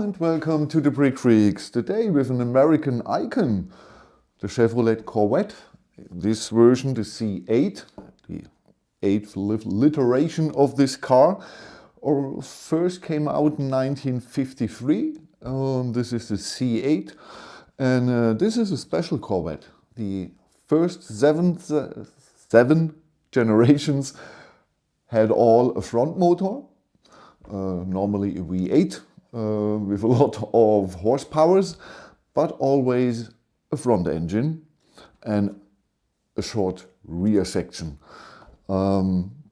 and welcome to the Brick Freaks. Today with an American icon, the Chevrolet Corvette. This version, the C8, the 8th iteration of this car, first came out in 1953. This is the C8, and this is a special Corvette. The first seven generations had all a front motor. Normally a V8 with a lot of horsepowers, but always a front engine and a short rear section.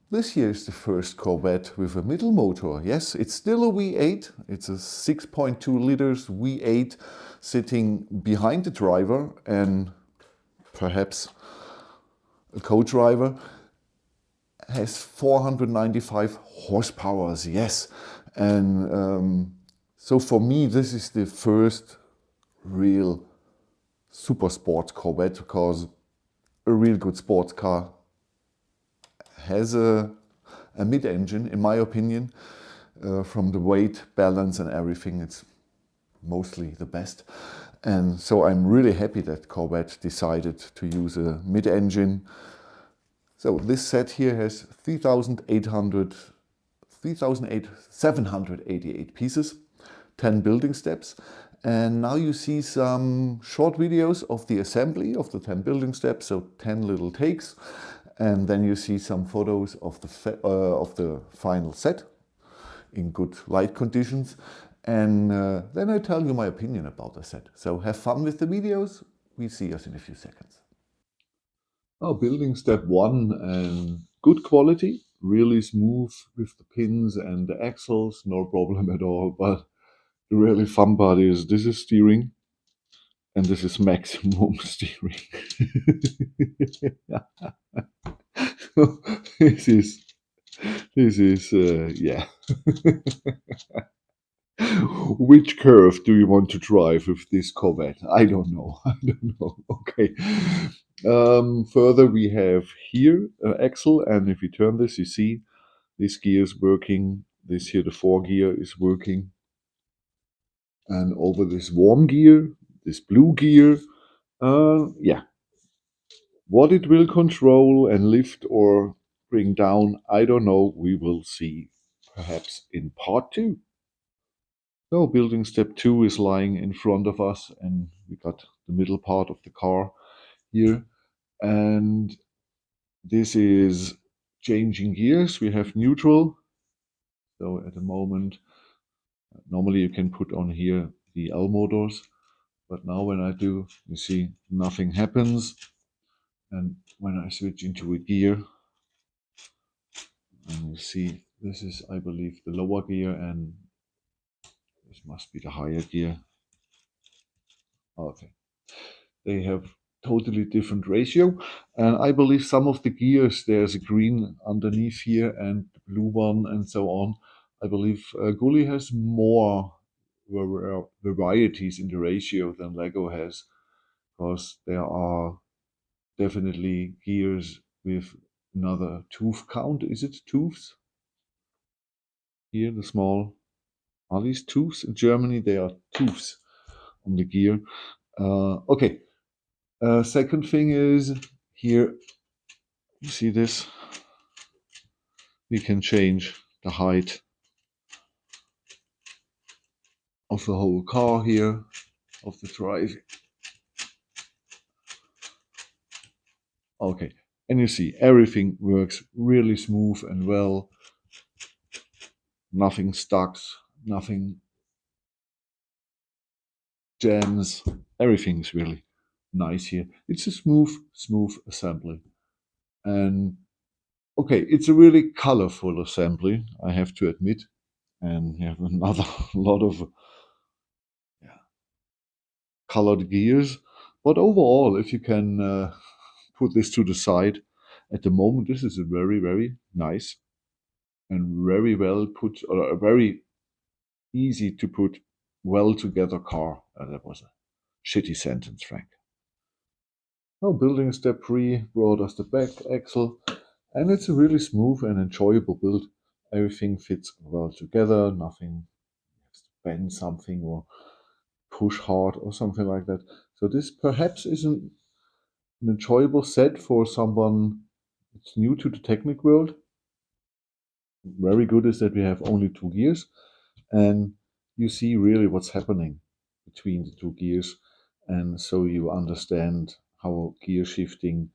This year is the first Corvette with a middle motor. Yes, it's still a V8. It's a 6.2 liters V8 sitting behind the driver and perhaps a co-driver. Has 495 horsepower, yes. And so for me, this is the first real super sports Corvette, because a real good sports car has a mid-engine, in my opinion. From the weight, balance and everything, it's mostly the best. And so I'm really happy that Corvette decided to use a mid-engine. So this set here has 3,788 pieces, 10 building steps. And now you see some short videos of the assembly of the 10 building steps, so 10 little takes. And then you see some photos of the final set in good light conditions. And then I tell you my opinion about the set. So have fun with the videos. We see us in a few seconds. Oh, building step 1, and good quality, really smooth with the pins and the axles, no problem at all. But the really fun part is this is steering and this is maximum steering. this is yeah. Which curve do you want to drive with this Corvette? I don't know. Okay. Further, we have here an axle, and if you turn this, you see this gear is working. This here, the 4 gear, is working. And over this warm gear, this blue gear, yeah. What it will control and lift or bring down, I don't know. We will see perhaps in part 2. So building step 2 is lying in front of us, and we got the middle part of the car here. And this is changing gears. We have neutral. So at the moment, normally you can put on here the L motors. But now when I do, you see nothing happens. And when I switch into a gear, and you see this is, I believe, the lower gear, and this must be the higher gear. Okay. They have totally different ratio, and I believe some of the gears, there's a green underneath here and the blue one and so on. I believe Guly has more varieties in the ratio than Lego has, because there are definitely gears with another tooth count. Is it tooths? Here the small, are these tooths? In Germany they are tooths on the gear. Okay. Second thing is here, you see this? We can change the height of the whole car here, of the drive. Okay, and you see everything works really smooth and well. Nothing stuck, nothing jams. Everything's really nice here. It's a smooth assembly. And okay, it's a really colorful assembly, I have to admit. And you have another lot of colored gears. But overall, if you can put this to the side, at the moment, this is a very, very nice and very well put, or a very easy to put, well together car. That was a shitty sentence, Frank. Now, building step 3 brought us the back axle, and it's a really smooth and enjoyable build. Everything fits well together, nothing. bend something or push hard or something like that. So this perhaps is an enjoyable set for someone that's new to the Technic world. Very good is that we have only 2 gears, and you see really what's happening between the 2 gears, and so you understand how gear shifting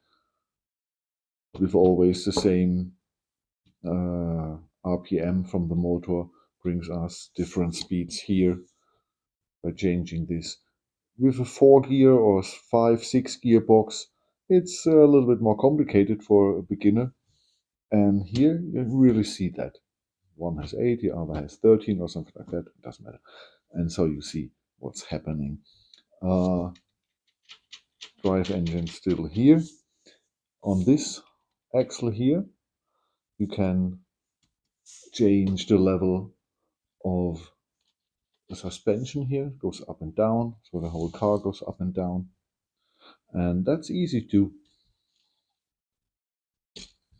with always the same RPM from the motor brings us different speeds here by changing this. With a 4 gear or 5, 6 gearbox, it's a little bit more complicated for a beginner. And here you really see that. One has 8, the other has 13 or something like that. It doesn't matter. And so you see what's happening. Drive engine still here. On this axle here, you can change the level of the suspension here. It goes up and down, so the whole car goes up and down. And that's easy to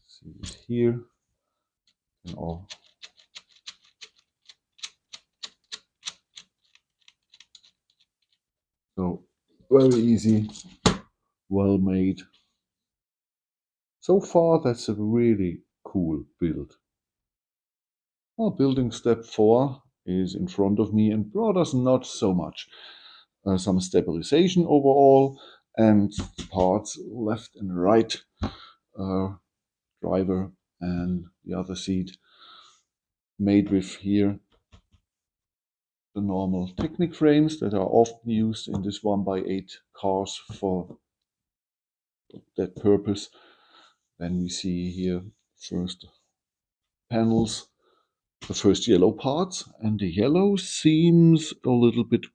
see it here. And all. So very easy, well made. So far, that's a really cool build. Well, building step 4 is in front of me and brought us not so much. Some stabilization overall and parts left and right, driver and the other seat made with here the normal Technic frames that are often used in this 1x8 cars for that purpose. Then we see here first panels, the first yellow parts, and the yellow seems a little bit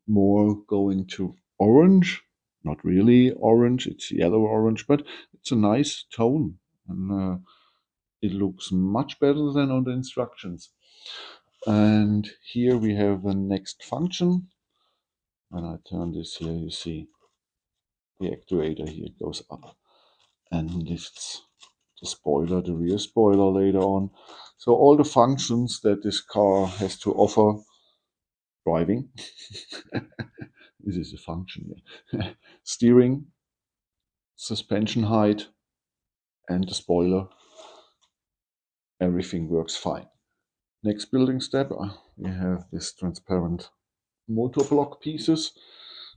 more going to orange. Not really orange, it's yellow orange, but it's a nice tone, and it looks much better than on the instructions. And here we have the next function. When I turn this here, you see the actuator here goes up and lifts the spoiler, the rear spoiler later on. So all the functions that this car has to offer, driving, this is a function, yeah. Steering, suspension height, and the spoiler, everything works fine. Next building step, we have this transparent motor block pieces.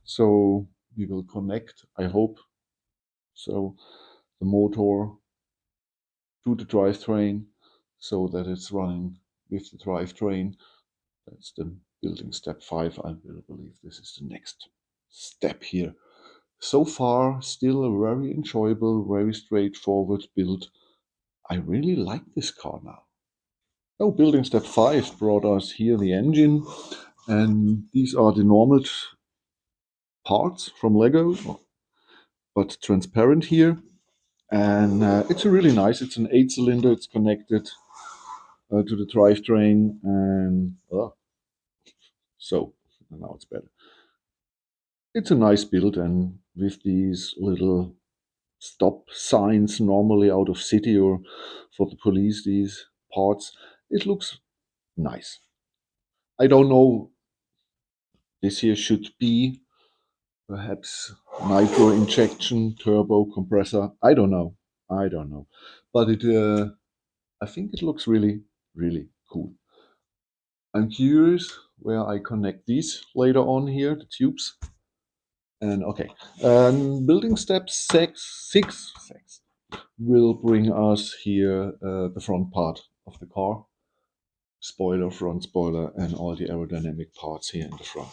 So we will connect, I hope, so the motor to the drivetrain so that it's running with the drivetrain. That's the building step 5. I will believe this is the next step here. So far, still a very enjoyable, very straightforward build. I really like this car now. Oh, building step 5 brought us here the engine, and these are the normal parts from Lego, but transparent here. And it's a really nice, it's an 8-cylinder, it's connected to the drivetrain, and so now it's better. It's a nice build, and with these little stop signs normally out of city or for the police, these parts, it looks nice. I don't know, this here should be perhaps nitro injection, turbo compressor. I don't know. But I think it looks really, really cool. I'm curious where I connect these later on here, the tubes. And okay, building step 6 will bring us here the front part of the car. Spoiler, front spoiler, and all the aerodynamic parts here in the front.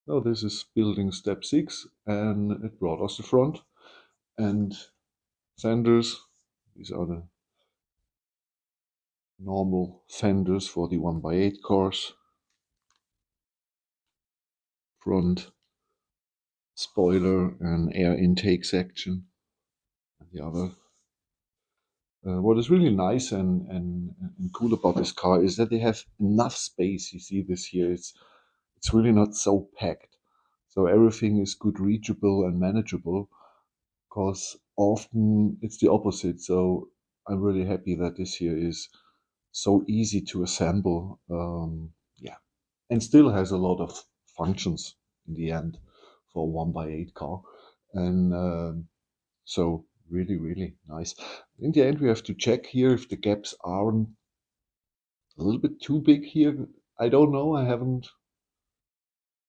So this is building step 6, and it brought us the front and fenders. These are the normal fenders for the 1x8 cars. Front spoiler and air intake section. And the other. What is really nice and cool about this car is that they have enough space. You see this here. It's really not so packed. So everything is good reachable and manageable, because often it's the opposite. So I'm really happy that this here is so easy to assemble. and still has a lot of functions in the end for a 1x8 car. And so really, really nice. In the end, we have to check here if the gaps aren't a little bit too big here. I don't know. I haven't.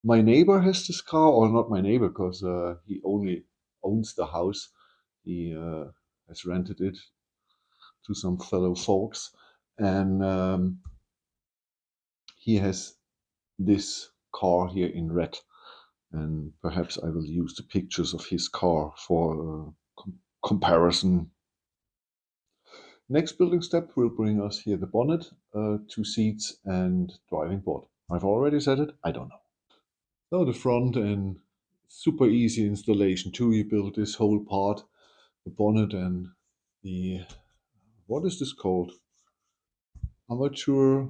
My neighbor has this car, or not my neighbor, because he only owns the house. He has rented it to some fellow folks, and he has this car here in red. And perhaps I will use the pictures of his car for comparison. Next building step will bring us here the bonnet, 2 seats and driving board. I've already said it, I don't know. So the front and super easy installation too. You build this whole part, the bonnet and the, what is this called? Armature,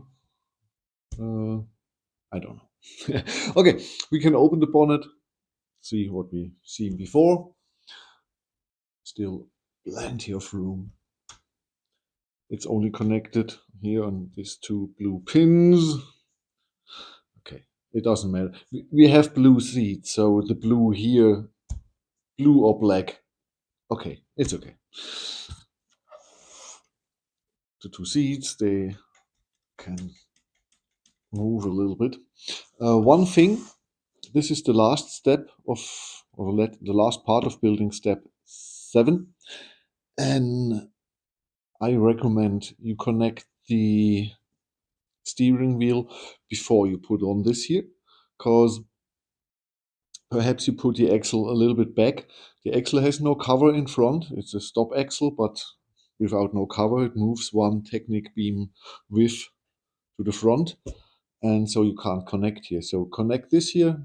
I don't know. Okay, we can open the bonnet, see what we've seen before. Still plenty of room. It's only connected here on these 2 blue pins. Okay, it doesn't matter. We have blue seats, so the blue here, blue or black. Okay, it's okay. The 2 seats, they can move a little bit. One thing, this is the last step of, or the last part of building step 7. And I recommend you connect the steering wheel before you put on this here, because perhaps you put the axle a little bit back. The axle has no cover in front. It's a stop axle, but without no cover, it moves 1 Technic beam width to the front, and so you can't connect here. So connect this here.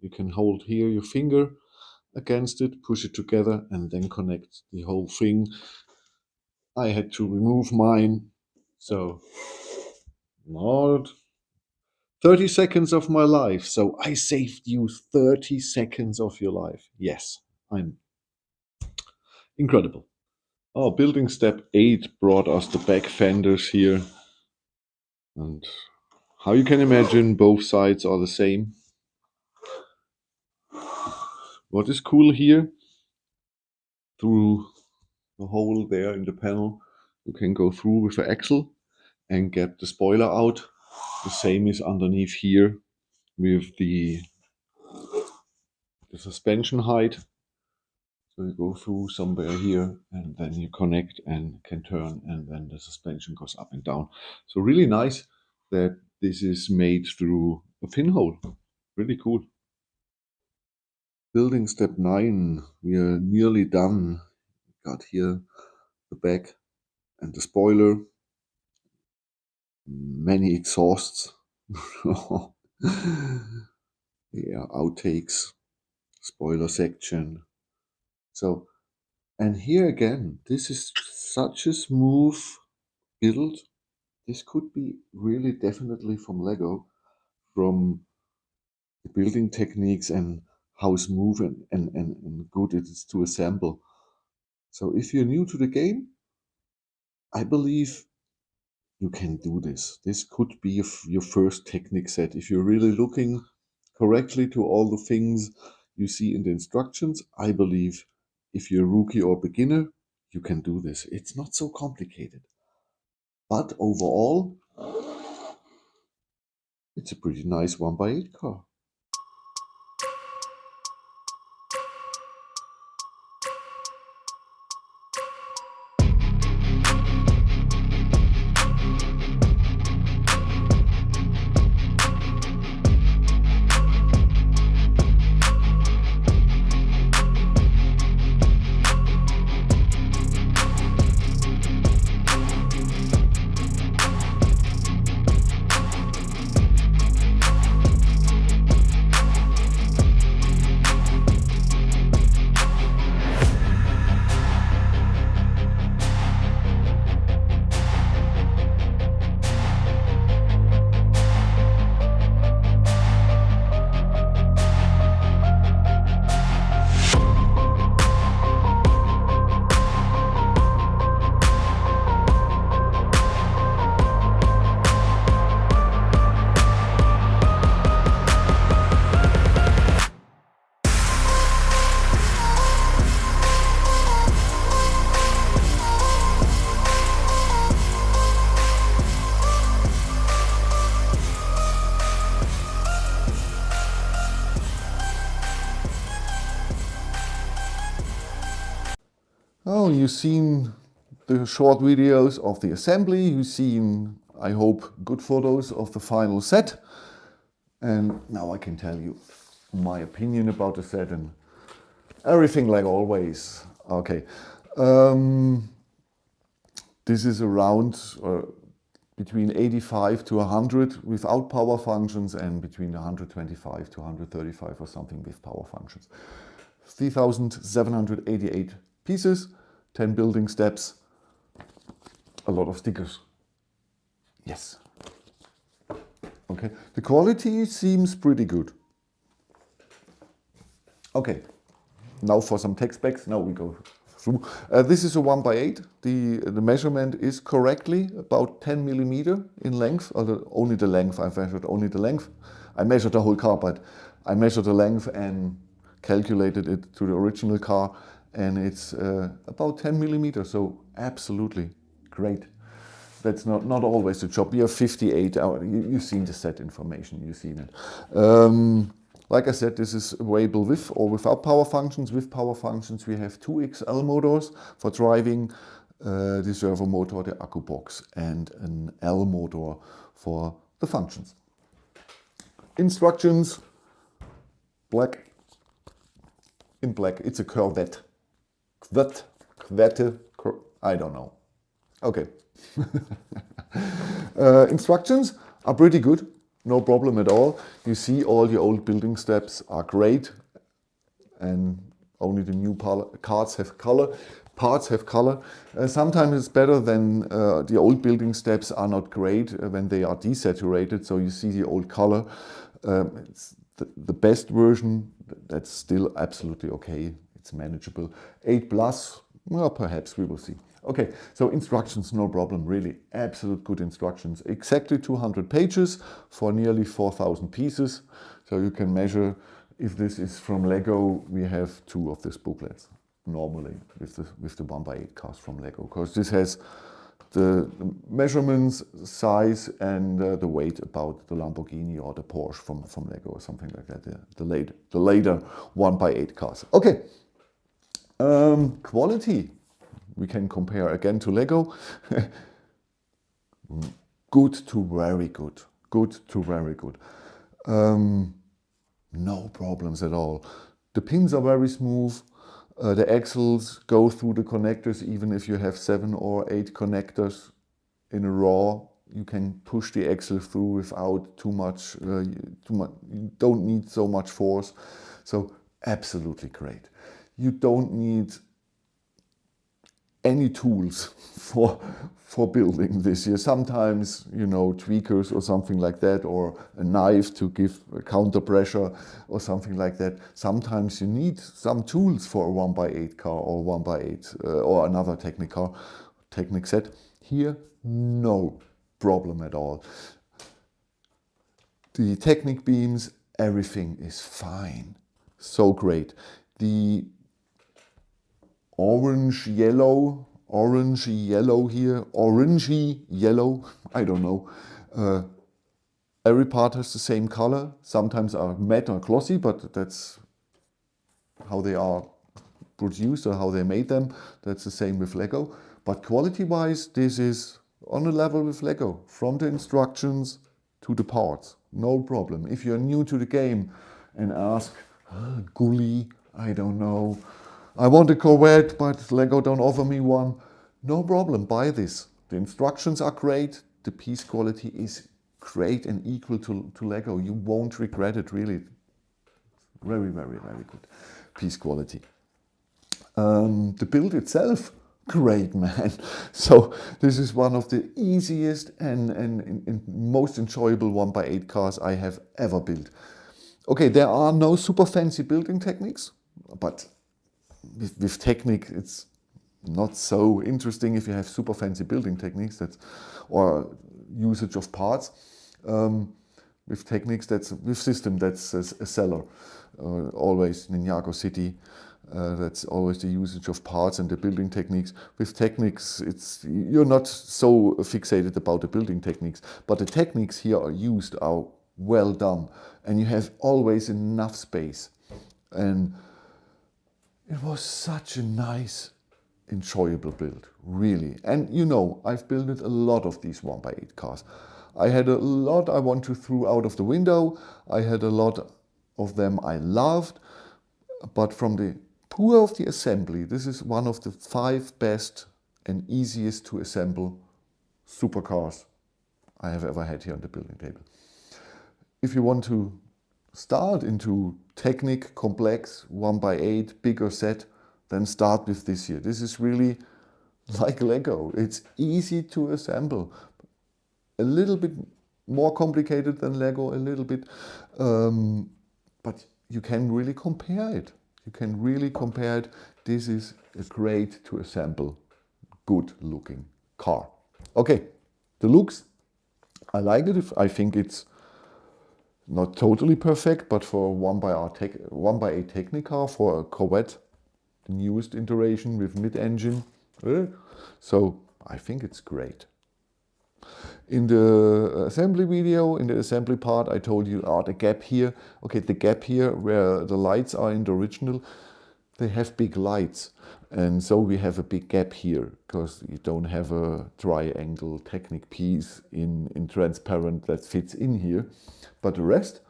You can hold here your finger against it, push it together, and then connect the whole thing. I had to remove mine, so not 30 seconds of my life. So I saved you 30 seconds of your life. Yes, I'm incredible. Oh, building step 8 brought us the back fenders here. And how you can imagine, both sides are the same. What is cool here, through the hole there in the panel, you can go through with the axle and get the spoiler out. The same is underneath here with the suspension height. So you go through somewhere here and then you connect and can turn, and then the suspension goes up and down. So really nice that this is made through a pinhole. Really cool. Building step 9, we are nearly done. Got here the back and the spoiler, many exhausts. Yeah, outtakes, spoiler section. So, and here again, this is such a smooth build. This could be really definitely from Lego, from the building techniques and how smooth and good it is to assemble. So if you're new to the game, I believe you can do this. This could be your first Technic set. If you're really looking correctly to all the things you see in the instructions, I believe if you're a rookie or beginner, you can do this. It's not so complicated. But overall, it's a pretty nice 1x8 car. Oh, you've seen the short videos of the assembly. You've seen, I hope, good photos of the final set. And now I can tell you my opinion about the set and everything like always. Okay. This is around between 85 to 100 without power functions and between 125 to 135 or something with power functions. 3,788 pieces, 10 building steps, a lot of stickers. Yes. Okay, the quality seems pretty good. Okay, now for some tech specs. Now we go through. This is a 1x8. The measurement is correctly about 10 millimeter in length. Only the length. I've measured only the length. I measured the whole car, but I measured the length and calculated it to the original car, and it's about 10 millimeters. So absolutely great. That's not always the job. We have 58 hours. You've seen the set information. You've seen it. Like I said, this is available with or without power functions. With power functions, we have two XL motors for driving, the servo motor, the accu box, and an L motor for the functions. Instructions, black. In black, it's a Corvette. Corvette, I don't know. Okay. Instructions are pretty good. No problem at all. You see all the old building steps are great, and only the new parts have color. Sometimes it's better than the old building steps are not great when they are desaturated. So you see the old color. It's the best version. That's still absolutely okay. It's manageable. 8 plus, well, perhaps we will see. Okay, so instructions, no problem, really. Absolute good instructions. Exactly 200 pages for nearly 4,000 pieces. So you can measure, if this is from Lego, we have 2 of these booklets normally with the 1x8 cars from Lego. Because this has the measurements, size, and the weight about the Lamborghini or the Porsche from Lego or something like that. The later 1x8 cars. Okay, quality. We can compare again to Lego. Good to very good. Good to very good. No problems at all. The pins are very smooth. The axles go through the connectors. Even if you have 7 or 8 connectors in a row, you can push the axle through without too much. You don't need so much force. So absolutely great. You don't need any tools for building this here. Sometimes, you know, tweakers or something like that, or a knife to give a counter pressure or something like that. Sometimes you need some tools for a 1x8 car or 1x8 or another Technic set. Here, no problem at all. The Technic beams, everything is fine. So great. The orangey yellow here, orangey yellow, I don't know. Every part has the same color. Sometimes are matte or glossy, but that's how they are produced or how they made them. That's the same with Lego. But quality-wise, this is on a level with Lego, from the instructions to the parts. No problem. If you're new to the game and ask, Guly, I don't know, I want a Corvette, but Lego don't offer me one. No problem, buy this. The instructions are great. The piece quality is great and equal to Lego. You won't regret it, really. Very, very, very good piece quality. The build itself, great, man. So this is one of the easiest and most enjoyable 1x8 cars I have ever built. Okay, there are no super fancy building techniques, but with Technic, it's not so interesting if you have super fancy building techniques or usage of parts. With Technics, with system, that's a seller. Always Ninjago City, that's always the usage of parts and the building techniques. With Technics, you're not so fixated about the building techniques, but the techniques here are well done, and you have always enough space. And it was such a nice enjoyable build, really. And you know, I've built a lot of these 1x8 cars. I had a lot I want to throw out of the window. I had a lot of them I loved, but from the poor of the assembly, this is one of the 5 best and easiest to assemble supercars I have ever had here on the building table. If you want to start into technic, complex, 1x8, bigger set, then start with this here. This is really like Lego. It's easy to assemble. A little bit more complicated than Lego, a little bit, but you can really compare it. You can really compare it. This is a great to assemble, good looking car. Okay, the looks, I like it. I think it's not totally perfect, but for a 1x8 Technic car, for a Corvette, the newest iteration with mid-engine, so I think it's great. In the assembly video, in the assembly part, I told you the gap here. Okay, the gap here where the lights are in the original, they have big lights. And so we have a big gap here because you don't have a triangle Technic piece in transparent that fits in here. But the rest,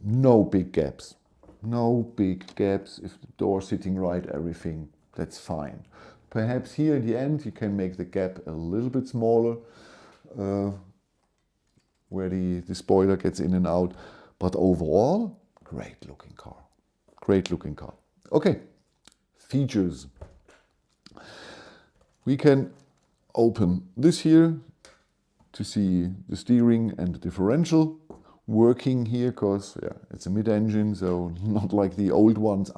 no big gaps. No big gaps. If the door sitting right, everything, that's fine. Perhaps here at the end you can make the gap a little bit smaller, where the spoiler gets in and out. But overall, great looking car. Great looking car. Okay, features. We can open this here to see the steering and the differential working here, because yeah, it's a mid-engine, so not like the old ones.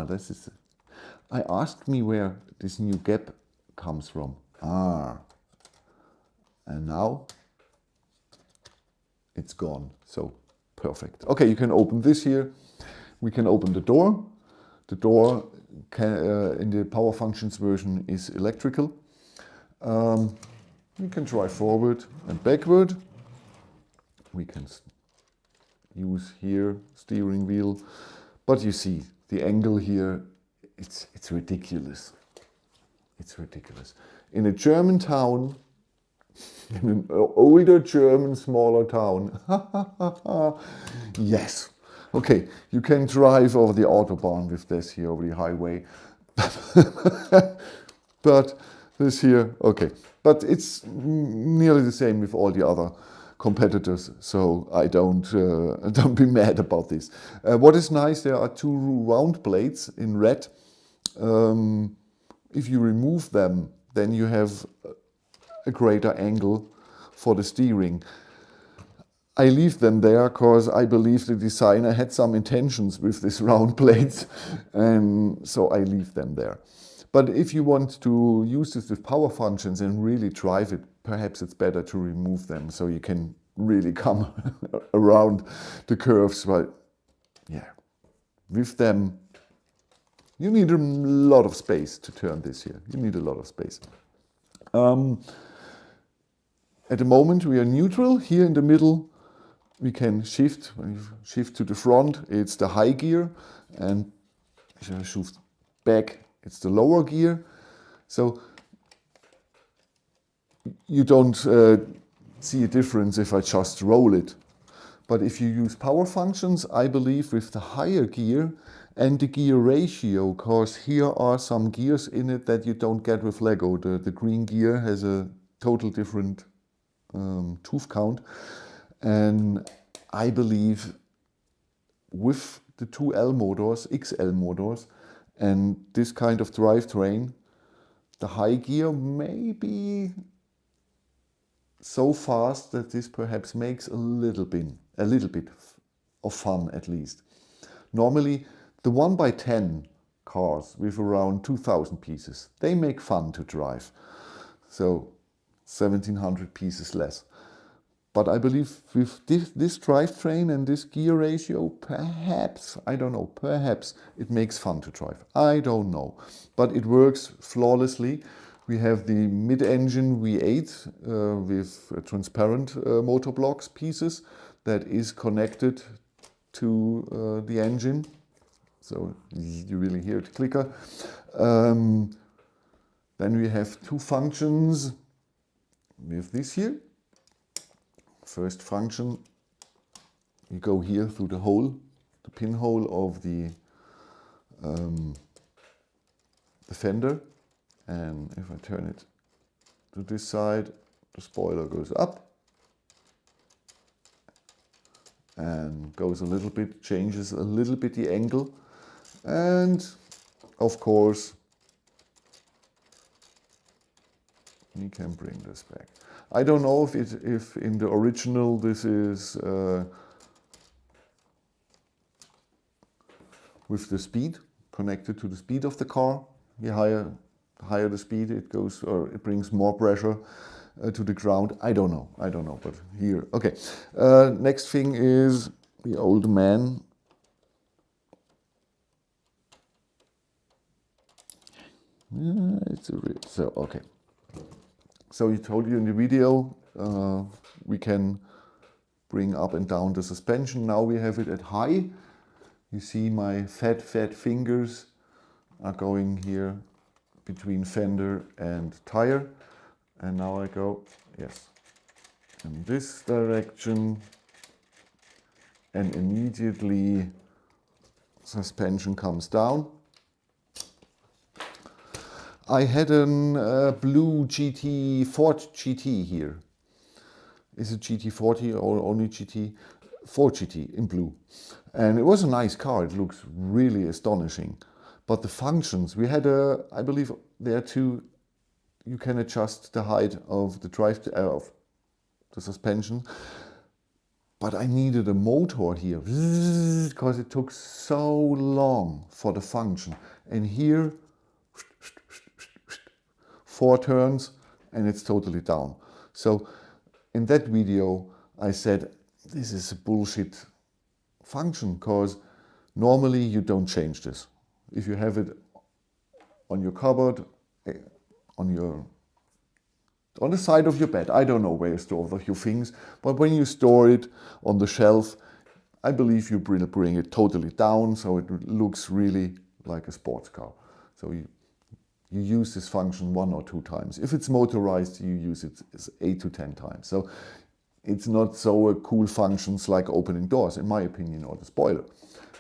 This is. I asked me where this new gap comes from. And now it's gone. So perfect. Okay, you can open this here. We can open the door. The door can, in the power functions version is electrical. We can drive forward and backward. We can use here steering wheel, but you see the angle here, it's ridiculous. It's ridiculous. In a German town, in an older German smaller town, yes. Okay, you can drive over the Autobahn with this here, over the highway. But this here, okay. But it's nearly the same with all the other competitors, so I don't be mad about this. What is nice, there are 2 round plates in red. If you remove them, then you have a greater angle for the steering. I leave them there because I believe the designer had some intentions with these round plates, and so I leave them there. But if you want to use this with power functions and really drive it, perhaps it's better to remove them so you can really come around the curves. But yeah, with them, you need a lot of space to turn this here. You need a lot of space. At the moment we are neutral. Here in the middle we can shift. When you shift to the front, it's the high gear, and if you shift back, it's the lower gear. So you don't see a difference if I just roll it. But if you use power functions, I believe with the higher gear and the gear ratio, because here are some gears in it that you don't get with Lego. The green gear has a total different tooth count. And I believe with the 2L motors, XL motors, and this kind of drivetrain, the high gear may be so fast that this perhaps makes a little bit of fun at least. Normally, the 1x10 cars with around 2,000 pieces, they make fun to drive. So 1,700 pieces less. But I believe with this drivetrain and this gear ratio, perhaps, I don't know, perhaps it makes fun to drive. I don't know. But it works flawlessly. We have the mid-engine V8 with transparent motor blocks pieces that is connected to the engine. So you really hear it clicker. Then Then we have two functions with this here. First function, we go here through the hole, the pinhole of the fender, and if I turn it to this side, the spoiler goes up and goes a little bit, changes a little bit the angle, and of course we can bring this back. I don't know if in the original this is with the speed, connected to the speed of the car. The higher the speed it goes, or it brings more pressure to the ground. I don't know, but here, okay. Next thing is the old man. So, okay. So he told you in the video, we can bring up and down the suspension. Now we have it at high. You see my fat fingers are going here between fender and tire. And now I go, yes, in this direction, and immediately suspension comes down. I had a blue GT, Ford GT here. Is it GT40 or only GT? Ford GT in blue. And it was a nice car, it looks really astonishing. But the functions, we had I believe there too, you can adjust the height of the of the suspension. But I needed a motor here, because it took so long for the function. And here, 4 turns and it's totally down. So in that video I said this is a bullshit function, because normally you don't change this. If you have it on your cupboard, on the side of your bed, I don't know where you store your things, but when you store it on the shelf, I believe you bring it totally down so it looks really like a sports car. So you use this function 1 or 2 times. If it's motorized, you use it 8 to 10 times. So it's not so cool functions like opening doors, in my opinion, or the spoiler.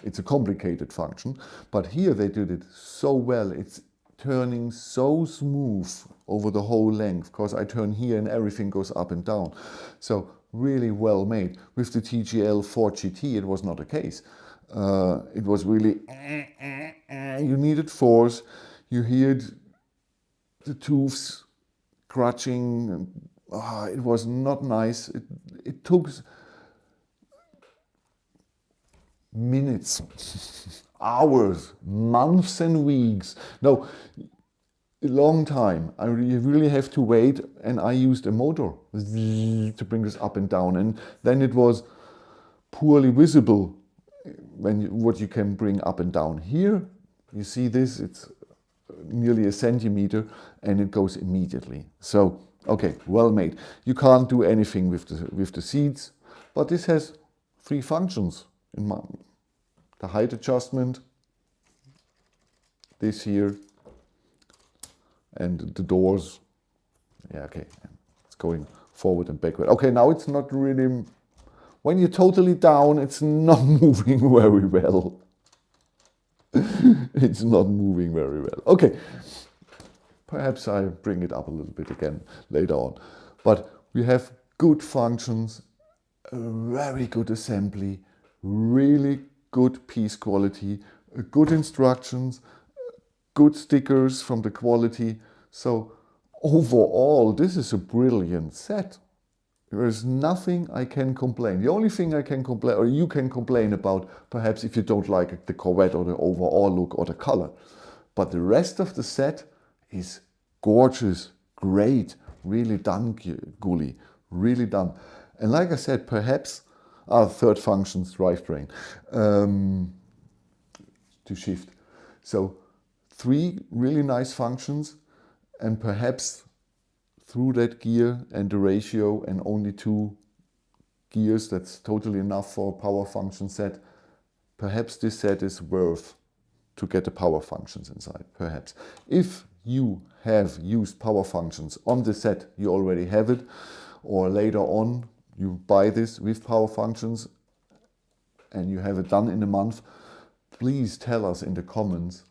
It's a complicated function, but here they did it so well. It's turning so smooth over the whole length, because I turn here and everything goes up and down. So really well made. With the TGL Ford GT, it was not the case. It was really, you needed force, you heard the tooths scratching, and it was not nice. It took minutes, hours, months and weeks. No, a long time. You really have to wait, and I used a motor to bring this up and down, and then it was poorly visible what you can bring up and down. Here, you see this, it's nearly a centimeter, and it goes immediately. So, okay, well made. You can't do anything with the seats, but this has 3 functions in mind. The height adjustment, this here, and the doors. Yeah, okay, it's going forward and backward. Okay, now it's not really, when you're totally down, it's not moving very well. It's not moving very well. Okay, perhaps I bring it up a little bit again later on. But we have good functions, a very good assembly, really good piece quality, good instructions, good stickers from the quality. So overall, this is a brilliant set. There is nothing I can complain. The only thing I can complain, or you can complain about, perhaps if you don't like the Corvette or the overall look or the color. But the rest of the set is gorgeous, great, really done, Guly, really done. And like I said, perhaps our third function's drivetrain to shift. So 3 really nice functions, and perhaps through that gear and the ratio and only 2 gears, that's totally enough for a power function set. Perhaps this set is worth to get the power functions inside, perhaps. If you have used power functions on the set, you already have it, or later on you buy this with power functions and you have it done in a month, please tell us in the comments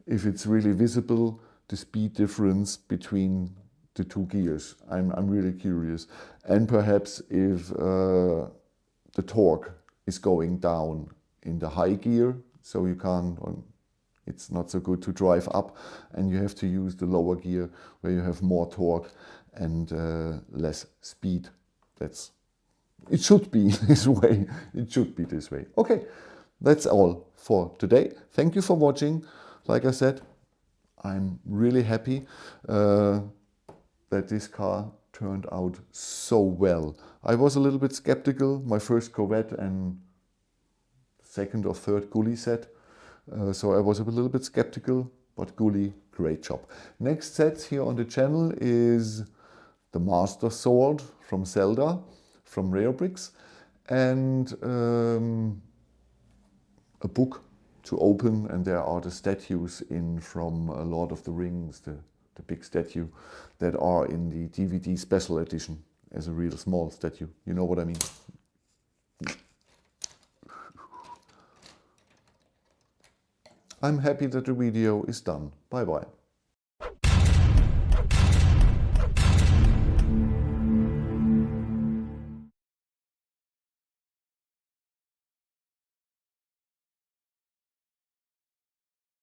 if it's really visible, the speed difference between the two gears. I'm really curious. And perhaps if the torque is going down in the high gear, so you can't, it's not so good to drive up, and you have to use the lower gear where you have more torque and less speed. It should be this way. It should be this way. Okay, that's all for today. Thank you for watching. Like I said, I'm really happy that this car turned out so well. I was a little bit skeptical, my first Corvette and second or third Guly set. So I was a little bit skeptical, but Guly, great job. Next set here on the channel is the Master Sword from Zelda, from Rare Bricks, and a book to open, and there are the statues in from Lord of the Rings, the big statue that are in the DVD special edition as a real small statue. You know what I mean? I'm happy that the video is done. Bye bye.